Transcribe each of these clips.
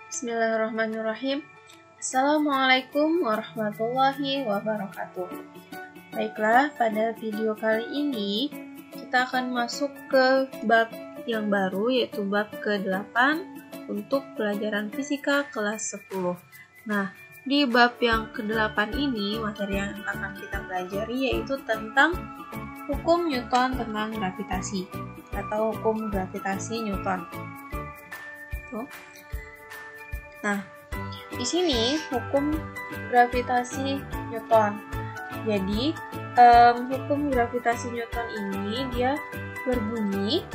Bismillahirrahmanirrahim. Assalamualaikum warahmatullahi wabarakatuh. Baiklah, pada video kali ini kita akan masuk ke bab yang baru, yaitu bab ke-8 untuk pelajaran fisika kelas 10. Nah, di bab yang ke-8 ini, materi yang akan kita pelajari yaitu tentang hukum Newton tentang gravitasi atau hukum gravitasi Newton. Nah, di sini hukum gravitasi Newton. Jadi, hukum gravitasi Newton ini dia berbunyi,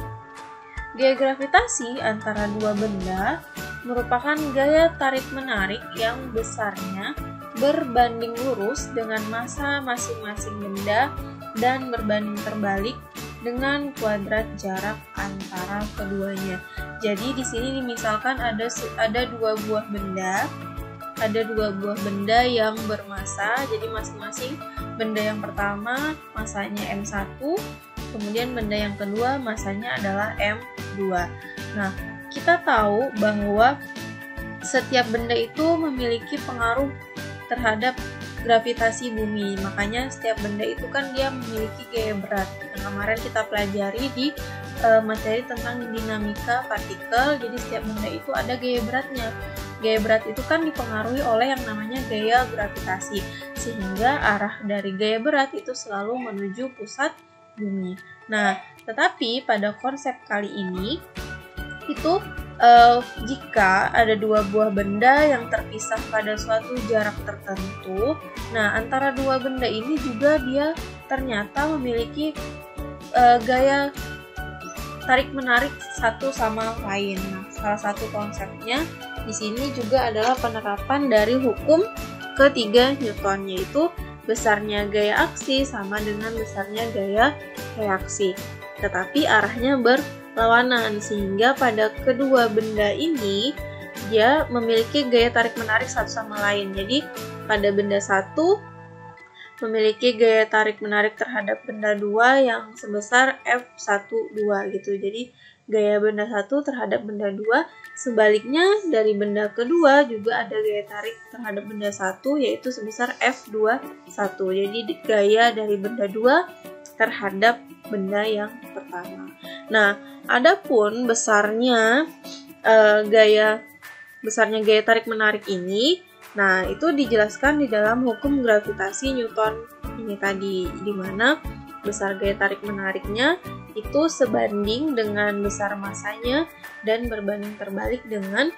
gaya gravitasi antara dua benda merupakan gaya tarik-menarik yang besarnya berbanding lurus dengan massa masing-masing benda dan berbanding terbalik dengan kuadrat jarak antara keduanya. Jadi di sini misalkan ada dua buah benda yang bermassa. Jadi masing-masing benda yang pertama massanya M1, kemudian benda yang kedua massanya adalah M2. Nah, kita tahu bahwa setiap benda itu memiliki pengaruh terhadap gravitasi bumi. Makanya setiap benda itu kan dia memiliki gaya berat. Yang kemarin kita pelajari di materi tentang dinamika partikel. Jadi setiap benda itu ada gaya beratnya. Gaya berat itu kan dipengaruhi oleh yang namanya gaya gravitasi. Sehingga arah dari gaya berat itu selalu menuju pusat bumi. Nah, tetapi pada konsep kali ini itu jika ada dua buah benda yang terpisah pada suatu jarak tertentu, nah antara dua benda ini juga dia ternyata memiliki gaya tarik-menarik satu sama lain. Nah, salah satu konsepnya di sini juga adalah penerapan dari hukum ketiga Newton, yaitu besarnya gaya aksi sama dengan besarnya gaya reaksi. Tetapi arahnya berlawanan, sehingga pada kedua benda ini dia memiliki gaya tarik-menarik satu sama lain. Jadi pada benda satu memiliki gaya tarik-menarik terhadap benda 2 yang sebesar F12 gitu. Jadi gaya benda 1 terhadap benda 2, sebaliknya dari benda kedua juga ada gaya tarik terhadap benda 1 yaitu sebesar F21. Jadi gaya dari benda 2 terhadap benda yang pertama. Nah, adapun besarnya gaya tarik-menarik ini, nah itu dijelaskan di dalam hukum gravitasi Newton ini tadi, di mana besar gaya tarik-menariknya itu sebanding dengan besar massanya dan berbanding terbalik dengan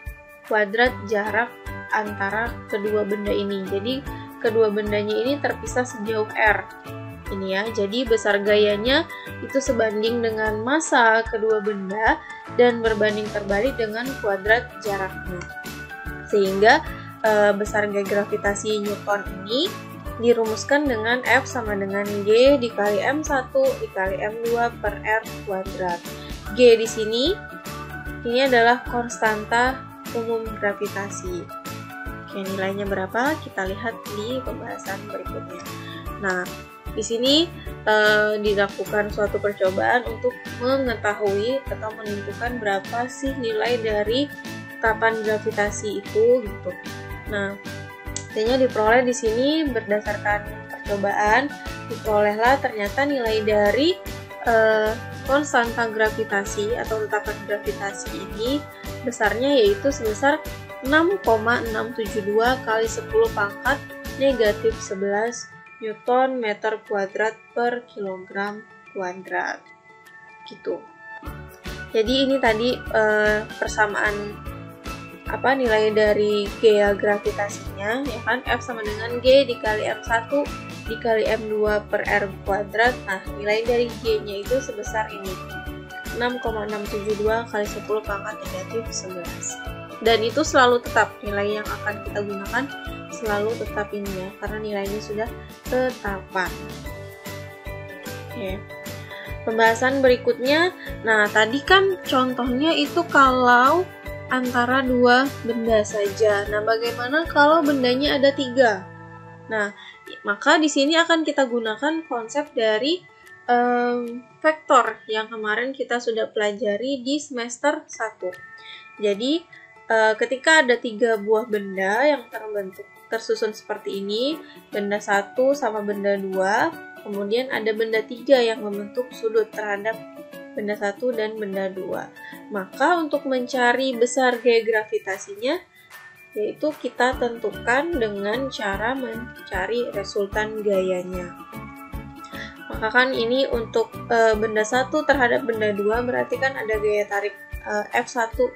kuadrat jarak antara kedua benda ini. Jadi kedua bendanya ini terpisah sejauh R. Ini ya, jadi besar gayanya itu sebanding dengan massa kedua benda dan berbanding terbalik dengan kuadrat jaraknya. Sehingga besar gaya gravitasi Newton ini dirumuskan dengan F sama dengan G dikali M1 dikali M2 per R kuadrat. G di sini ini adalah konstanta umum gravitasi. Oke, nilainya berapa? Kita lihat di pembahasan berikutnya. Nah, di sini dilakukan suatu percobaan untuk mengetahui atau menentukan berapa sih nilai dari tetapan gravitasi itu gitu. Nah, artinya diperoleh di sini berdasarkan percobaan, diperolehlah ternyata nilai dari konstanta gravitasi atau tetapan gravitasi ini besarnya yaitu sebesar 6,672 kali 10 pangkat negatif 11 Newton meter kuadrat per kilogram kuadrat gitu. Jadi ini tadi persamaan nilai dari gaya gravitasinya, ya kan, F sama dengan G dikali M1 dikali M2 per R kuadrat. Nah, nilai dari G-nya itu sebesar ini, 6,672 kali 10 pangkat negatif 11. Dan itu selalu tetap, nilai yang akan kita gunakan selalu tetap ini ya, karena nilainya sudah tetapan. Oke. Pembahasan berikutnya, nah tadi kan contohnya itu kalau antara dua benda saja. Nah, bagaimana kalau bendanya ada 3? Nah, maka di sini akan kita gunakan konsep dari vektor yang kemarin kita sudah pelajari di semester 1. Jadi, ketika ada 3 buah benda yang tersusun seperti ini, benda 1 sama benda 2, kemudian ada benda 3 yang membentuk sudut terhadap benda 1 dan benda 2. Maka untuk mencari besar gaya gravitasinya, yaitu kita tentukan dengan cara mencari resultan gayanya. Maka kan ini untuk benda 1 terhadap benda 2 berarti kan ada gaya tarik F12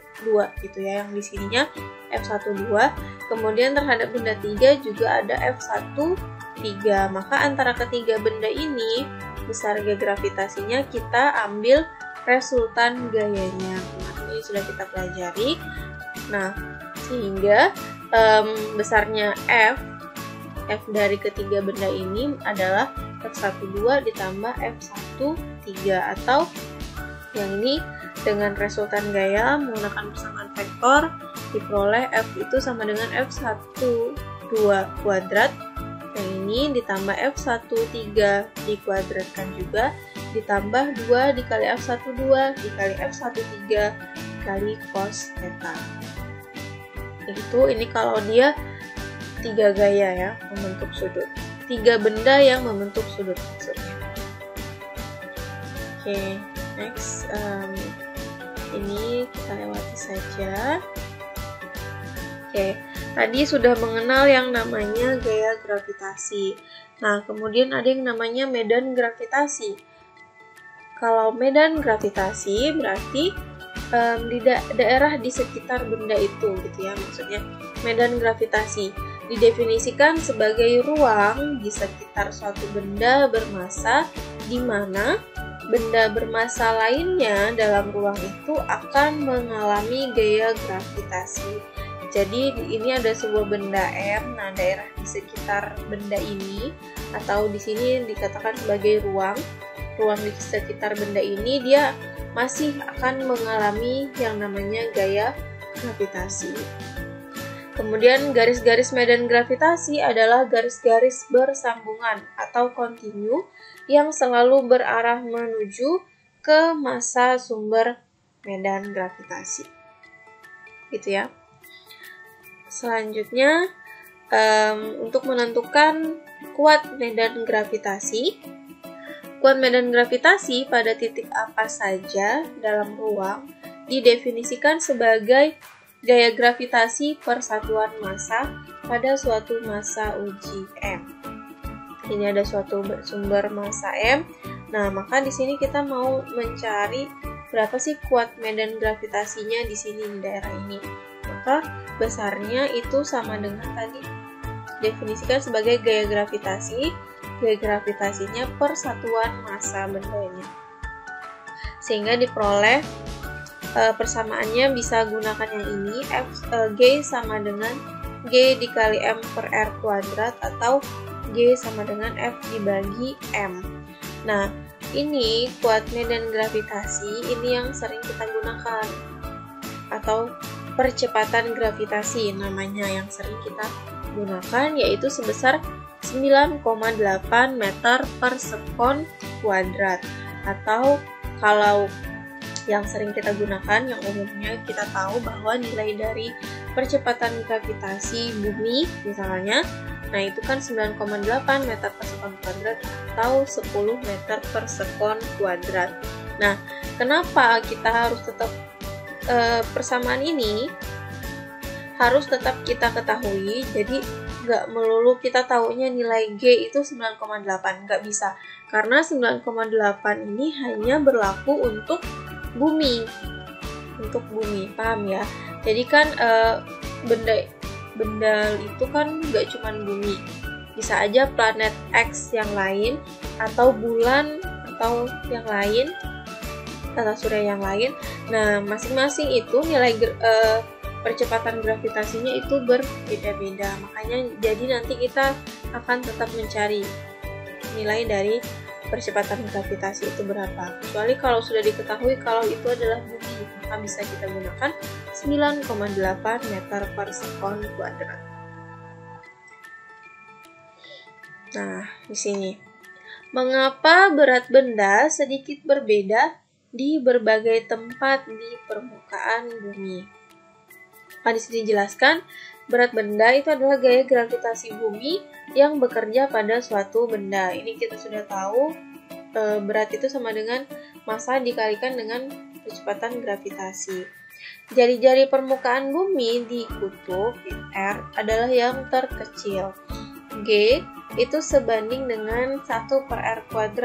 gitu ya, yang di sininya F12. Kemudian terhadap benda 3 juga ada F13. Maka antara ketiga benda ini besar gaya gravitasinya kita ambil resultan gayanya. Ini sudah kita pelajari. Nah, sehingga besarnya F dari ketiga benda ini adalah F12 ditambah F13, atau yang ini dengan resultan gaya menggunakan persamaan vektor diperoleh F itu sama dengan F12 kuadrat. Yang ini ditambah F13 dikuadratkan juga ditambah 2 dikali F12 dikali F13 dikali cos theta. Ini kalau dia 3 gaya ya membentuk sudut. 3 benda yang membentuk sudut maksudnya. Oke, next. Ini kita lewati saja. Oke, tadi sudah mengenal yang namanya gaya gravitasi. Nah, kemudian ada yang namanya medan gravitasi. Kalau medan gravitasi berarti di daerah di sekitar benda itu gitu ya, maksudnya medan gravitasi didefinisikan sebagai ruang di sekitar suatu benda bermasa di mana benda bermasa lainnya dalam ruang itu akan mengalami gaya gravitasi. Jadi ini ada sebuah benda M, nah daerah di sekitar benda ini atau di sini dikatakan sebagai ruang di sekitar benda ini dia masih akan mengalami yang namanya gaya gravitasi. Kemudian garis-garis medan gravitasi adalah garis-garis bersambungan atau kontinu yang selalu berarah menuju ke massa sumber medan gravitasi. Gitu ya. Selanjutnya, untuk menentukan kuat medan gravitasi. Kuat medan gravitasi pada titik apa saja dalam ruang didefinisikan sebagai gaya gravitasi per satuan massa pada suatu massa uji M. Ini ada suatu sumber massa M. Nah, maka di sini kita mau mencari berapa sih kuat medan gravitasinya di sini di daerah ini. Maka besarnya itu sama dengan tadi. Definisikan sebagai gaya gravitasi. Gaya gravitasinya per satuan massa bendanya. Sehingga diperoleh persamaannya bisa gunakan yang ini, G sama dengan G dikali M per R kuadrat atau G sama dengan F dibagi M. Nah, ini kuat medan gravitasi ini yang sering kita gunakan atau percepatan gravitasi namanya yang sering kita gunakan, yaitu sebesar 9,8 meter per sekon kuadrat, atau kalau yang sering kita gunakan, yang umumnya kita tahu bahwa nilai dari percepatan gravitasi bumi misalnya, nah itu kan 9,8 meter per sekon kuadrat atau 10 meter per sekon kuadrat. Nah, kenapa kita harus tetap persamaan ini harus tetap kita ketahui, jadi nggak melulu kita taunya nilai G itu 9,8, nggak bisa, karena 9,8 ini hanya berlaku untuk bumi, paham ya? Jadi kan benda itu kan nggak cuma bumi, bisa aja planet X yang lain atau bulan atau yang lain, tata surya yang lain. Nah, masing-masing itu nilai percepatan gravitasinya itu berbeda-beda. Makanya jadi nanti kita akan tetap mencari nilai dari percepatan gravitasi itu berapa. Kecuali kalau sudah diketahui kalau itu adalah bumi, maka bisa kita gunakan 9,8 meter per sekon kuadrat. Nah, di sini. Mengapa berat benda sedikit berbeda di berbagai tempat di permukaan bumi? Di sini dijelaskan, berat benda itu adalah gaya gravitasi bumi yang bekerja pada suatu benda. Ini kita sudah tahu, berat itu sama dengan massa dikalikan dengan kecepatan gravitasi. Jari-jari permukaan bumi di kutub R adalah yang terkecil. G itu sebanding dengan 1/R².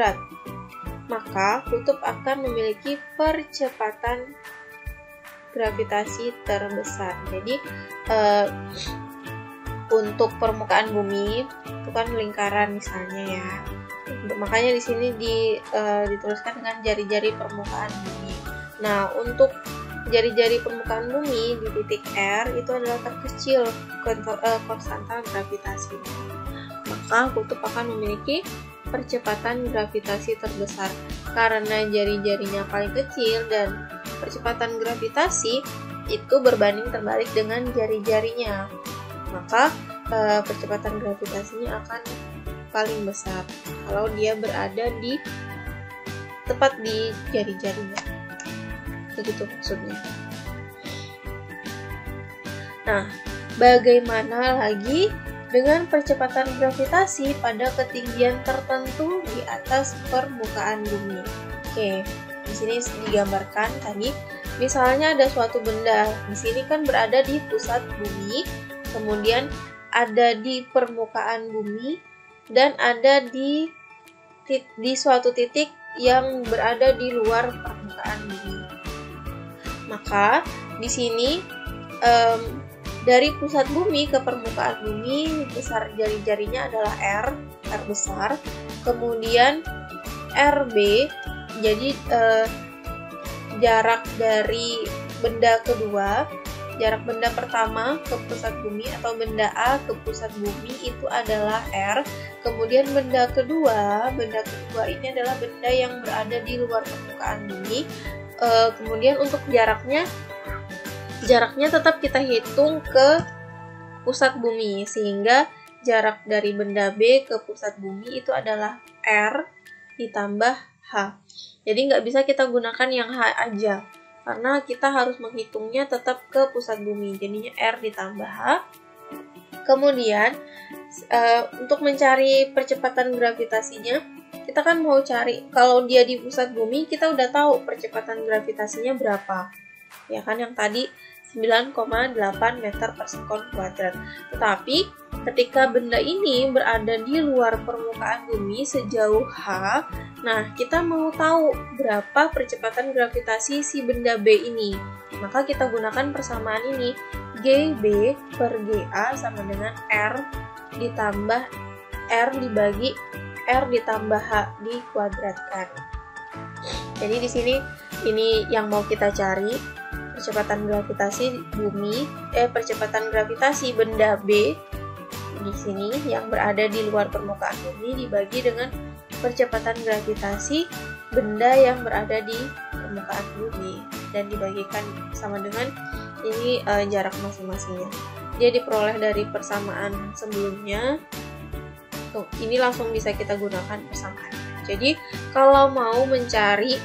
Maka kutub akan memiliki percepatan gravitasi terbesar. Jadi untuk permukaan bumi itu kan lingkaran misalnya ya. Makanya di sini dituliskan dengan jari-jari permukaan bumi. Nah, untuk jari-jari permukaan bumi di titik R itu adalah terkecil konstanta gravitasi. Maka kutub akan memiliki percepatan gravitasi terbesar. Karena jari-jarinya paling kecil dan percepatan gravitasi itu berbanding terbalik dengan jari-jarinya, maka percepatan gravitasinya akan paling besar kalau dia berada tepat di jari-jarinya. Begitu maksudnya. Nah, bagaimana lagi dengan percepatan gravitasi pada ketinggian tertentu di atas permukaan bumi? Oke, di sini digambarkan tadi, misalnya ada suatu benda, di sini kan berada di pusat bumi, kemudian ada di permukaan bumi, dan ada di suatu titik yang berada di luar permukaan bumi. Maka di sini dari pusat bumi ke permukaan bumi, besar jari-jarinya adalah R besar, kemudian RB, jadi jarak dari benda kedua, jarak benda pertama ke pusat bumi atau benda A ke pusat bumi itu adalah R, kemudian benda kedua ini adalah benda yang berada di luar permukaan bumi, kemudian untuk jaraknya tetap kita hitung ke pusat bumi, sehingga jarak dari benda B ke pusat bumi itu adalah R ditambah H. Jadi nggak bisa kita gunakan yang H aja, karena kita harus menghitungnya tetap ke pusat bumi, jadinya R ditambah H. Kemudian untuk mencari percepatan gravitasinya, kita kan mau cari, kalau dia di pusat bumi kita udah tahu percepatan gravitasinya berapa, ya kan, yang tadi 9,8 meter per sekon kuadrat. Tetapi ketika benda ini berada di luar permukaan bumi sejauh H, nah kita mau tahu berapa percepatan gravitasi si benda B ini. Maka kita gunakan persamaan ini, GB per GA sama dengan R ditambah R dibagi R ditambah H dikuadratkan. Jadi di sini ini yang mau kita cari, percepatan gravitasi bumi, percepatan gravitasi benda B di sini yang berada di luar permukaan bumi dibagi dengan percepatan gravitasi benda yang berada di permukaan bumi dan dibagikan sama dengan ini jarak masing-masingnya. Dia diperoleh dari persamaan sebelumnya. Tuh, ini langsung bisa kita gunakan persamaan. Jadi kalau mau mencari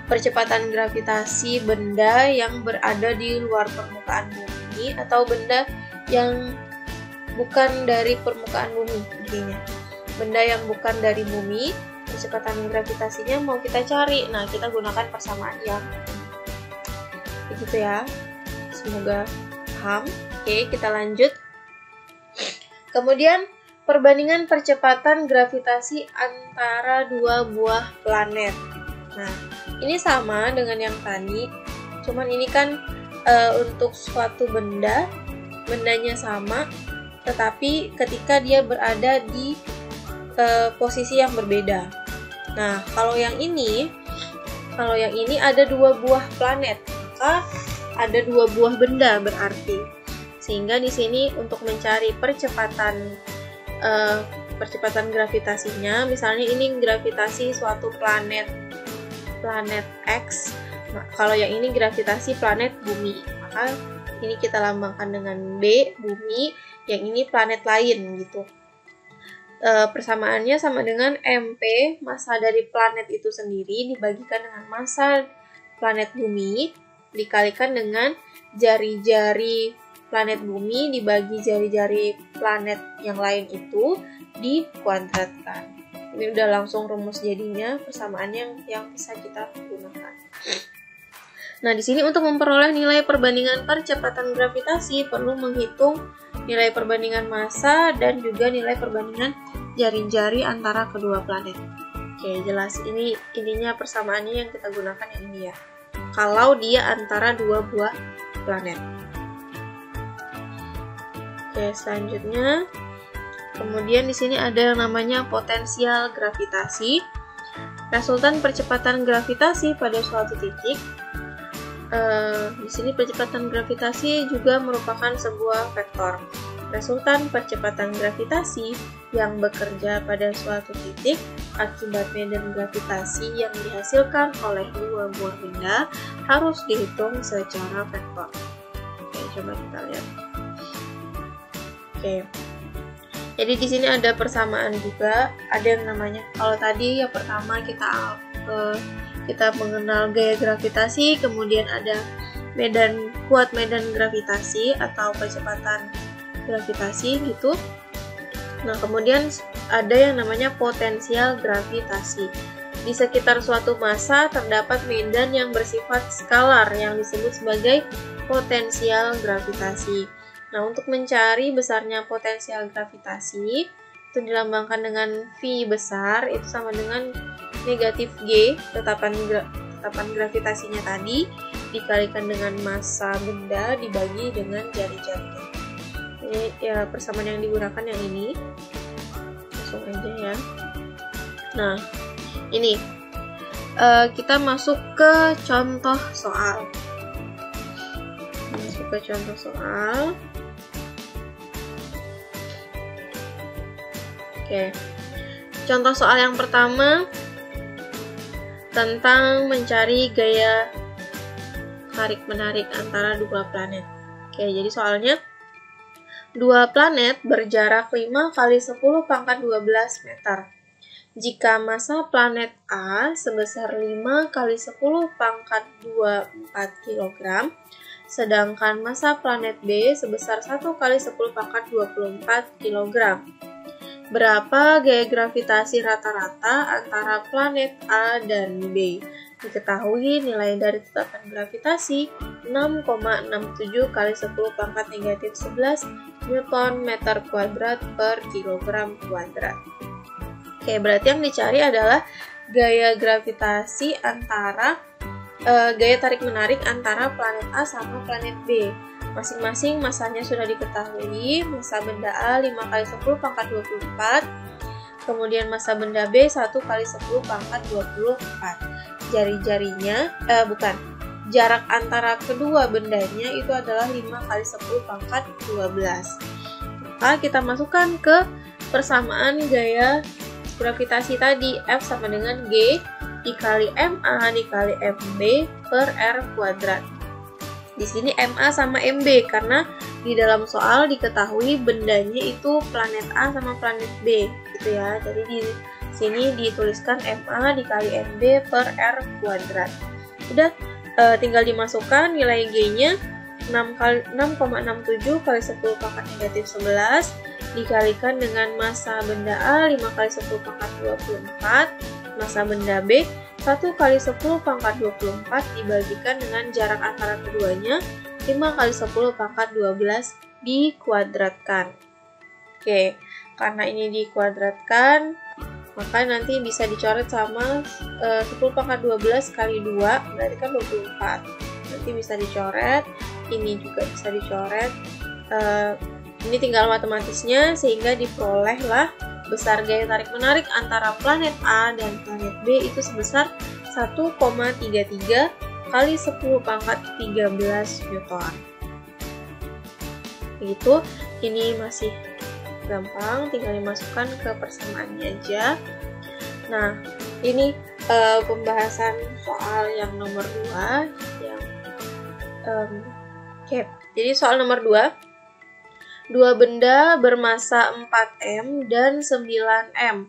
percepatan gravitasi benda yang berada di luar permukaan bumi atau benda yang bukan dari permukaan bumi, intinya benda yang bukan dari bumi, percepatan gravitasinya mau kita cari. Nah, kita gunakan persamaan yang begitu ya. Semoga paham. Oke, kita lanjut. Kemudian perbandingan percepatan gravitasi antara dua buah planet. Nah, ini sama dengan yang tadi, cuman ini kan untuk suatu bendanya sama, tetapi ketika dia berada di posisi yang berbeda. Nah, kalau yang ini ada dua buah planet, maka ada dua buah benda berarti. Sehingga di sini untuk mencari percepatan gravitasinya, misalnya ini gravitasi suatu planet X. Nah, kalau yang ini gravitasi planet bumi, maka ini kita lambangkan dengan B, bumi, yang ini planet lain gitu. Persamaannya sama dengan MP, massa dari planet itu sendiri dibagikan dengan massa planet bumi dikalikan dengan jari-jari planet bumi dibagi jari-jari planet yang lain itu dikuadratkan. Ini udah langsung rumus jadinya, persamaannya yang bisa kita gunakan. Nah, di sini untuk memperoleh nilai perbandingan percepatan gravitasi perlu menghitung nilai perbandingan massa dan juga nilai perbandingan jari-jari antara kedua planet. Oke, jelas ini intinya persamaannya yang kita gunakan yang ini ya. Kalau dia antara dua buah planet. Oke, selanjutnya kemudian di sini ada yang namanya potensial gravitasi. Resultan percepatan gravitasi pada suatu titik. Di sini percepatan gravitasi juga merupakan sebuah vektor. Resultan percepatan gravitasi yang bekerja pada suatu titik akibat medan gravitasi yang dihasilkan oleh dua buah benda harus dihitung secara vektor. Oke, coba kita lihat. Oke. Jadi di sini ada persamaan juga, ada yang namanya, kalau tadi yang pertama kita mengenal gaya gravitasi, kemudian ada kuat medan gravitasi atau percepatan gravitasi gitu. Nah, kemudian ada yang namanya potensial gravitasi. Di sekitar suatu massa terdapat medan yang bersifat skalar yang disebut sebagai potensial gravitasi. Nah, untuk mencari besarnya potensial gravitasi, itu dilambangkan dengan V besar, itu sama dengan negatif G, tetapan gravitasinya tadi, dikalikan dengan massa benda dibagi dengan jari-jarinya. Ini ya persamaan yang digunakan yang ini. Langsung aja ya. Nah, ini kita masuk ke contoh soal. Masuk ke contoh soal. Oke. Contoh soal yang pertama tentang mencari gaya tarik-menarik antara dua planet. Oke, jadi soalnya dua planet berjarak 5 kali 10 pangkat 12 meter. Jika massa planet A sebesar 5 kali 10 pangkat 24 kg, sedangkan massa planet B sebesar 1 kali 10 pangkat 24 kg. Berapa gaya gravitasi rata-rata antara planet A dan B? Diketahui nilai dari tetapan gravitasi 6,67 kali 10 pangkat negatif 11 Newton meter kuadrat per kilogram kuadrat. Oke, berarti yang dicari adalah gaya gravitasi antara gaya tarik-menarik antara planet A sama planet B. Masing-masing masanya sudah diketahui, massa benda A 5 kali 10 pangkat 24, kemudian massa benda B 1 kali 10 pangkat 24. Jarak antara kedua bendanya itu adalah 5 kali 10 pangkat 12. Maka kita masukkan ke persamaan gaya gravitasi tadi, F sama dengan G dikali MA dikali MB per R kuadrat. Di sini MA sama MB karena di dalam soal diketahui bendanya itu planet A sama planet B gitu ya. Jadi di sini dituliskan MA dikali MB per R kuadrat. Udah tinggal dimasukkan nilai G-nya 6,67 kali 10 pangkat negatif 11 dikalikan dengan massa benda A 5 kali 10 pangkat 24, massa benda B 1 kali 10 pangkat 24 dibagikan dengan jarak antara keduanya 5 kali 10 pangkat 12 dikuadratkan. Oke, karena ini dikuadratkan maka nanti bisa dicoret sama 10 pangkat 12 kali 2 berarti kan 24. Nanti bisa dicoret, ini juga bisa dicoret. Ini tinggal matematisnya sehingga diperolehlah besar gaya tarik-menarik antara planet A dan planet B itu sebesar 1,33 kali 10 pangkat 13 Newton. Begitu, ini masih gampang, tinggal dimasukkan ke persamaannya aja. Nah, ini pembahasan soal yang nomor 2 yang jadi soal nomor 2. Dua benda bermassa 4M dan 9M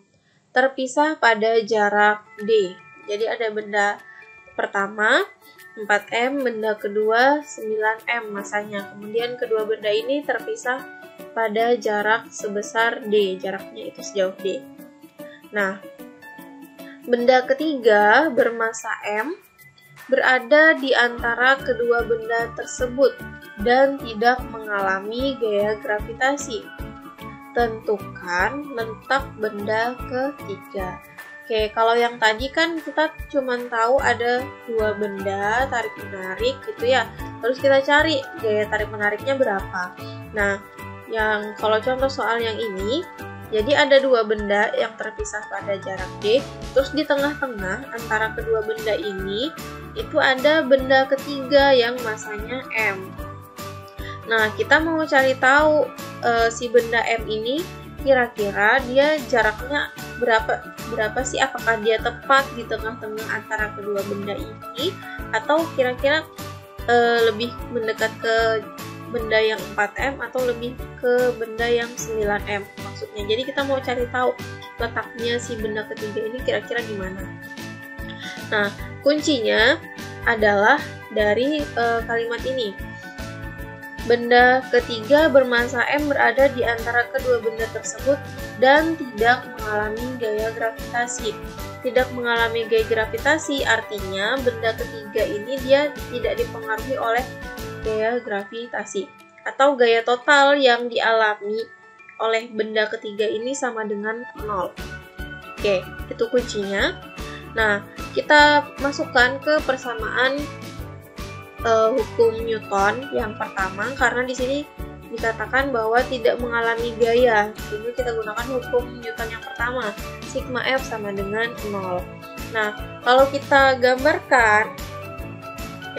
terpisah pada jarak D. Jadi ada benda pertama 4M, benda kedua 9M masanya. Kemudian kedua benda ini terpisah pada jarak sebesar D, jaraknya itu sejauh D. Nah, benda ketiga bermasa M berada di antara kedua benda tersebut dan tidak mengalami gaya gravitasi. Tentukan letak benda ketiga. Oke, kalau yang tadi kan kita cuma tahu ada dua benda tarik menarik gitu ya. Terus kita cari gaya tarik menariknya berapa. Nah, yang kalau contoh soal yang ini, jadi ada dua benda yang terpisah pada jarak D. Terus di tengah-tengah antara kedua benda ini itu ada benda ketiga yang masanya M. Nah, kita mau cari tahu si benda M ini kira-kira dia jaraknya berapa sih, apakah dia tepat di tengah-tengah antara kedua benda ini atau kira-kira lebih mendekat ke benda yang 4M atau lebih ke benda yang 9M maksudnya. Jadi kita mau cari tahu letaknya si benda ketiga ini kira-kira di mana. Nah, kuncinya adalah dari kalimat ini. Benda ketiga bermasa M berada di antara kedua benda tersebut dan tidak mengalami gaya gravitasi. Tidak mengalami gaya gravitasi artinya benda ketiga ini dia tidak dipengaruhi oleh gaya gravitasi. Atau gaya total yang dialami oleh benda ketiga ini sama dengan 0. Oke, itu kuncinya. Nah, kita masukkan ke persamaan hukum Newton yang pertama, karena di sini dikatakan bahwa tidak mengalami gaya, jadi kita gunakan hukum Newton yang pertama, sigma F sama dengan 0. Nah, kalau kita gambarkan,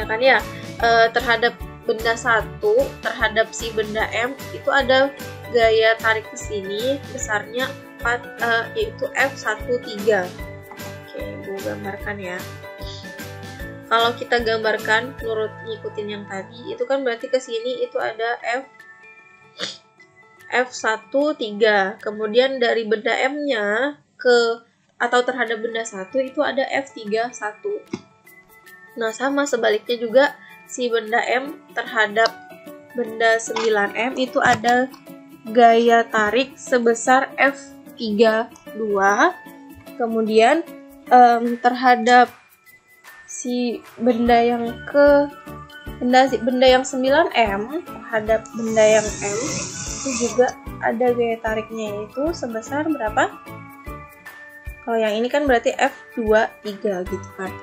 ya kan ya, terhadap benda 1, terhadap si benda M, itu ada gaya tarik ke sini, besarnya 4, yaitu F13. Oke, gue gambarkan ya. Kalau kita gambarkan menurut ngikutin yang tadi, itu kan berarti ke sini itu ada F13. Kemudian dari benda M-nya ke atau terhadap benda 1 itu ada F31. Nah, sama sebaliknya juga si benda M terhadap benda 9M itu ada gaya tarik sebesar F32. Kemudian terhadap si benda yang benda yang 9M terhadap benda yang M itu juga ada gaya tariknya, yaitu sebesar berapa? Kalau yang ini kan berarti F23 gitu kan.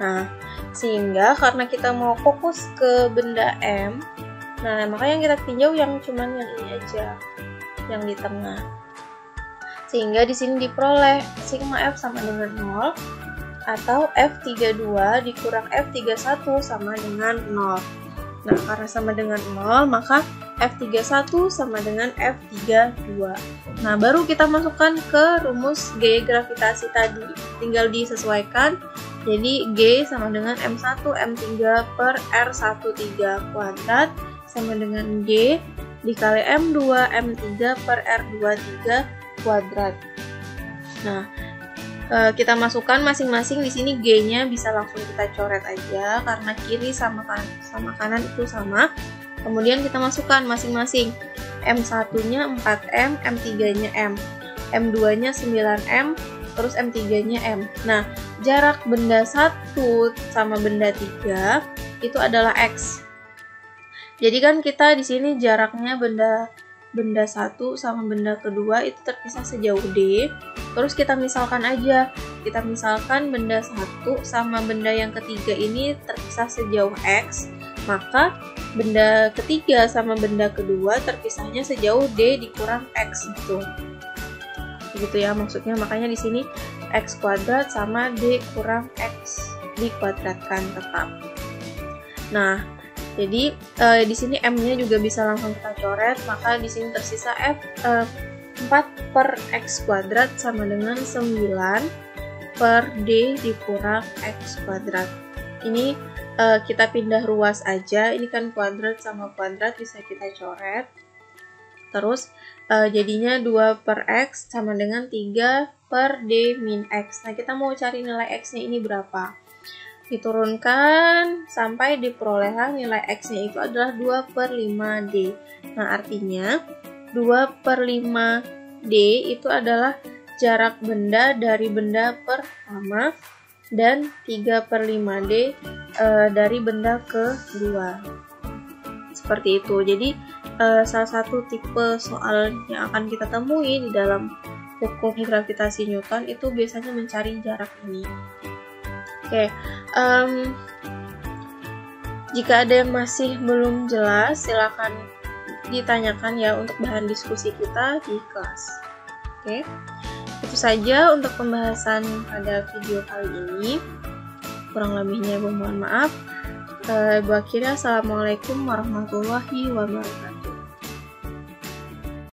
Nah, sehingga karena kita mau fokus ke benda M, nah makanya kita tinjau yang cuman yang ini aja, yang di tengah. Sehingga di sini diperoleh sigma F sama dengan 0 atau F32 dikurang F31 sama dengan 0. Nah, karena sama dengan 0, maka F31 sama dengan F32. Nah, baru kita masukkan ke rumus gaya gravitasi tadi. Tinggal disesuaikan. Jadi, G sama dengan M1 M3 per R13 kuadrat sama dengan G dikali M2 M3 per R23 kuadrat. Nah, kita masukkan masing-masing. Di sini G-nya bisa langsung kita coret aja karena kiri sama kanan itu sama. Kemudian kita masukkan masing-masing. M1-nya 4M, M3-nya M, M2-nya 9M, terus M3-nya M. Nah, jarak benda 1 sama benda 3 itu adalah X. Jadi kan kita di sini jaraknya benda 1 sama benda kedua itu terpisah sejauh D. Terus kita misalkan aja, kita misalkan benda 1 sama benda yang ketiga ini terpisah sejauh X, maka benda ketiga sama benda kedua terpisahnya sejauh D dikurang X gitu. Begitu ya maksudnya, makanya di sini X kuadrat sama D kurang X dikuadratkan tetap. Nah, jadi di sini M-nya juga bisa langsung kita coret, maka di sini tersisa 4 per X kuadrat sama dengan 9 per D dikurang X kuadrat. Ini kita pindah ruas aja, ini kan kuadrat sama kuadrat bisa kita coret. Terus jadinya 2 per X sama dengan 3 per D min X. Nah, kita mau cari nilai X-nya ini berapa? diturunkan sampai di perolehan nilai X-nya itu adalah 2/5D. Nah, artinya 2/5D itu adalah jarak benda dari benda pertama dan 3/5D dari benda kedua. Seperti itu. Jadi, salah satu tipe soal yang akan kita temui di dalam hukum gravitasi Newton itu biasanya mencari jarak ini. Oke, jika ada yang masih belum jelas, silakan ditanyakan ya untuk bahan diskusi kita di kelas. Oke, itu saja untuk pembahasan pada video kali ini. Kurang lebihnya Ibu mohon maaf. Ibu akhirnya, Assalamualaikum warahmatullahi wabarakatuh.